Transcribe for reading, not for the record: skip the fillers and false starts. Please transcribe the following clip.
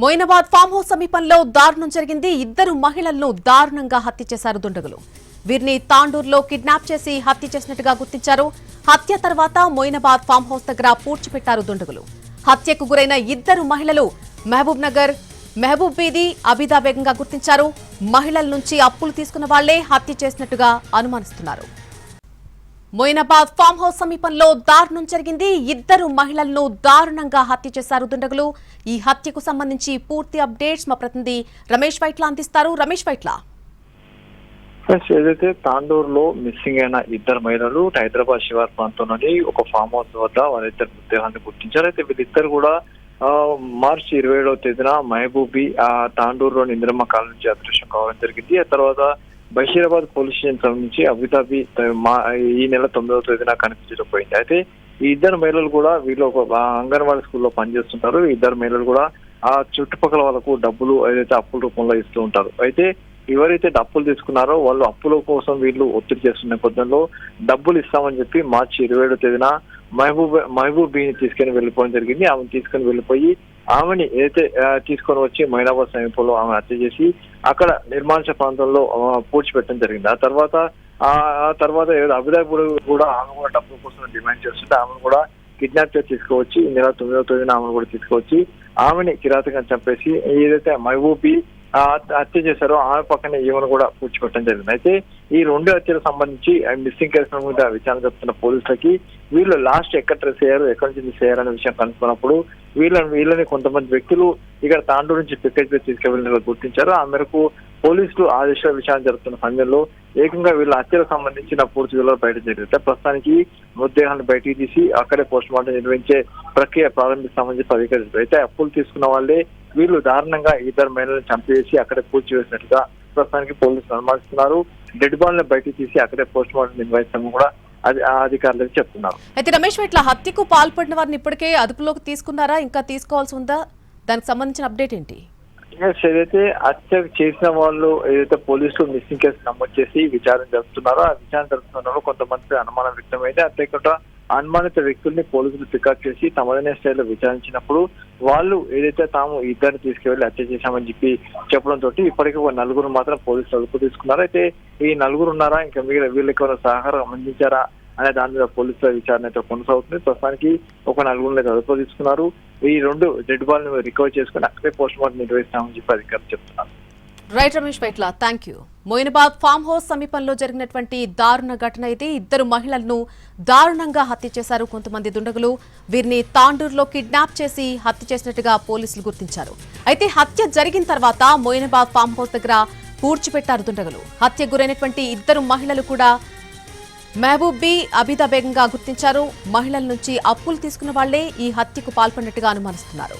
Moinabad farm house సమీపంలో దారుణం జరిగింది. ఇద్దరు మహిళలను దారుణంగా హత్య చేశారు దుండగులు. వీరిని తాండూరులో కిడ్నాప్ చేసి హత్య చేసినట్టుగా గుర్తించారు. హత్య తర్వాత మొయినాబాద్ ఫామ్ హౌస్ దగ్గర పూడ్చిపెట్టారు దుండగులు. హత్యకు గురైన ఇద్దరు మహిళలు మహబూబ్ నగర్, మహబూబ్ బీది, అబిదా బేగంగా గుర్తించారు. మహిళల నుంచి అప్పులు తీసుకున్న వాళ్లే హత్య చేసినట్టుగా అనుమానిస్తున్నారు. మొయినాబాద్ ఫామ్ హౌస్ సమీపంలో దారుణం జరిగింది. ఇద్దరు మహిళలను దారుణంగా హత్య చేశారు దుండగులు. ఈ హత్యకు సంబంధించి పూర్తి అప్డేట్స్ మా ప్రతినిధి రమేష్ వైట్ల అందిస్తారు. రమేష్ వైట్ల, ఏదైతే తాండూరులో మిస్సింగ్ అయిన ఇద్దరు మహిళలు హైదరాబాద్ శివార్ ప్రాంతం నుండి ఒక ఫామ్ హౌస్ వద్ద వాళ్ళిద్దరు మృతదేహాన్ని గుర్తించారు. అయితే వీళ్ళిద్దరు కూడా మార్చి 27వ తేదీన మహబూబీ తాండూరులోని ఇందిరమ్మ కాలనీ నుంచి అదృశ్యం కావడం జరిగింది. ఆ తర్వాత బషీరాబాద్ పోలీస్ స్టేషన్ సంబంధించి అబుదాబి ఈ నెల 9వ తేదీన కనిపించకపోయింది. అయితే ఈ ఇద్దరు మహిళలు కూడా వీళ్ళు ఒక అంగన్వాడీ స్కూల్లో పనిచేస్తుంటారు. ఈ ఇద్దరు మహిళలు కూడా ఆ చుట్టుపక్కల వాళ్ళకు డబ్బులు ఏదైతే అప్పుల రూపంలో ఇస్తూ ఉంటారు. అయితే ఎవరైతే డబ్బులు తీసుకున్నారో వాళ్ళు అప్పుల కోసం వీళ్ళు ఒత్తిడి చేస్తున్న నేపథ్యంలో డబ్బులు ఇస్తామని చెప్పి మార్చి 27వ తేదీన మహబూబ్ బీని తీసుకుని వెళ్ళిపోవడం జరిగింది. ఆమెను తీసుకుని వెళ్ళిపోయి ఆమెని ఏదైతే తీసుకొని వచ్చి మొయినాబాద్ సమీపంలో ఆమె హత్య చేసి అక్కడ నిర్మానుష ప్రాంతంలో పూడ్చిపెట్టడం జరిగింది. ఆ తర్వాత అబుదాబి కూడా ఆమె కూడా డబ్బుల కోసం డిమాండ్ చేస్తుంటే ఆమెను కూడా కిడ్నాప్ చేసి తీసుకువచ్చి ఈ నెల 9వ తేదీన ఆమెను కూడా తీసుకువచ్చి ఆమెని కిరాతకంగా చంపేసి ఏదైతే మహబూబీ హత్య చేశారో ఆమె పక్కనే ఈమెను కూడా పూడ్చిపెట్టడం జరిగింది. అయితే ఈ రెండు హత్యలకు సంబంధించి మిస్సింగ్ కేసు మీద విచారణ జరుపుతున్న పోలీసులకి వీళ్ళు లాస్ట్ ఎక్కడ ట్రేస్ అయ్యారు, ఎక్కడి నుంచి మిస్ అయ్యారనే విషయం కనుక్కున్నప్పుడు వీళ్ళని కొంతమంది వ్యక్తులు ఇక్కడ తాండూరు నుంచి పికెట్ తీసుకెళ్లినట్లు గుర్తించారు. ఆ మేరకు పోలీసులు ఆ దిశలో విచారణ జరుపుతున్న సమయంలో ఏకంగా వీళ్ళ హత్యలకు సంబంధించిన పూర్తి వివరాలు బయట జరిగితే ప్రస్తుతానికి మృతదేహాన్ని బయటికి తీసి అక్కడే పోస్ట్ మార్టం నిర్వహించే ప్రక్రియ ప్రారంభిస్తామని చెప్పి అధికారులు అయితే అప్పులు తీసుకున్న వాళ్ళే వీళ్ళు దారుణంగా ఇద్దరు మహిళలను చంపేసి అక్కడే పూడ్చివేసినట్టుగా ప్రస్తుతానికి పోలీసులు అనుమానిస్తున్నారు. డెడ్ బాల్ ని బయటికి తీసి అక్కడే పోస్ట్ మార్టం నిర్వహిస్తామని కూడా అధికారులకు చెప్తున్నారు. అయితే రమేష్ ఇట్లా హత్యకు పాల్పడిన వారిని ఇప్పటికే అదుపులోకి తీసుకున్నారా, ఇంకా తీసుకోవాల్సి ఉందా? దానికి సంబంధించిన అప్డేట్ ఏంటి? ఏదైతే హత్య చేసిన వాళ్ళు ఏదైతే పోలీసులు మిస్సింగ్ కేసు నమోదు చేసి విచారణ జరుపుతున్నారో ఆ విచారణ జరుపుతున్నారో కొంతమంది అనుమానం వ్యక్తమైతే అంతేకాకుండా అనుమానిత వ్యక్తుల్ని పోలీసులు పికప్ చేసి తమదైన స్థాయిలో విచారించినప్పుడు వాళ్ళు ఏదైతే తాము ఇద్దరిని తీసుకువెళ్లి హత్య చేశామని చెప్పి చెప్పడంతో ఇప్పటికీ ఒక నలుగురు మాత్రం పోలీసులు అదుపు తీసుకున్నారు. అయితే ఈ నలుగురు ఉన్నారా, ఇంకా వీళ్ళకి ఎవరైనా సహకారం అందించారా అనే దాని మీద పోలీసుల విచారణ అయితే కొనసాగుతుంది. ప్రస్తుతానికి ఒక నలుగురిని అదుపు తీసుకున్నారు. ఈ రెండు డెడ్ బాల్ ని రికవర్ చేసుకుని అక్కడే పోస్ట్ మార్టం నిర్వహిస్తామని చెప్పి అధికారులు చెప్తున్నారు. Right Ramesh Vaitla, thank you. Moinabad farm house సమీపంలో జరిగినటువంటి దారుణ ఘటన అయితే ఇద్దరు మహిళలను దారుణంగా హత్య చేశారు కొంతమంది దుండగులు. వీరిని తాండూరులో కిడ్నాప్ చేసి హత్య చేసినట్టుగా పోలీసులు గుర్తించారు. అయితే హత్య జరిగిన తర్వాత మొయినాబాద్ ఫామ్ హౌస్ దగ్గర పూడ్చిపెట్టారు దుండగులు. హత్య గురైనటువంటి ఇద్దరు మహిళలు కూడా మహబూబ్ బీ, అబిదా బేగంగా గుర్తించారు. మహిళల నుంచి అప్పులు తీసుకున్న వాళ్లే ఈ హత్యకు పాల్పడినట్టుగా అనుమానిస్తున్నారు.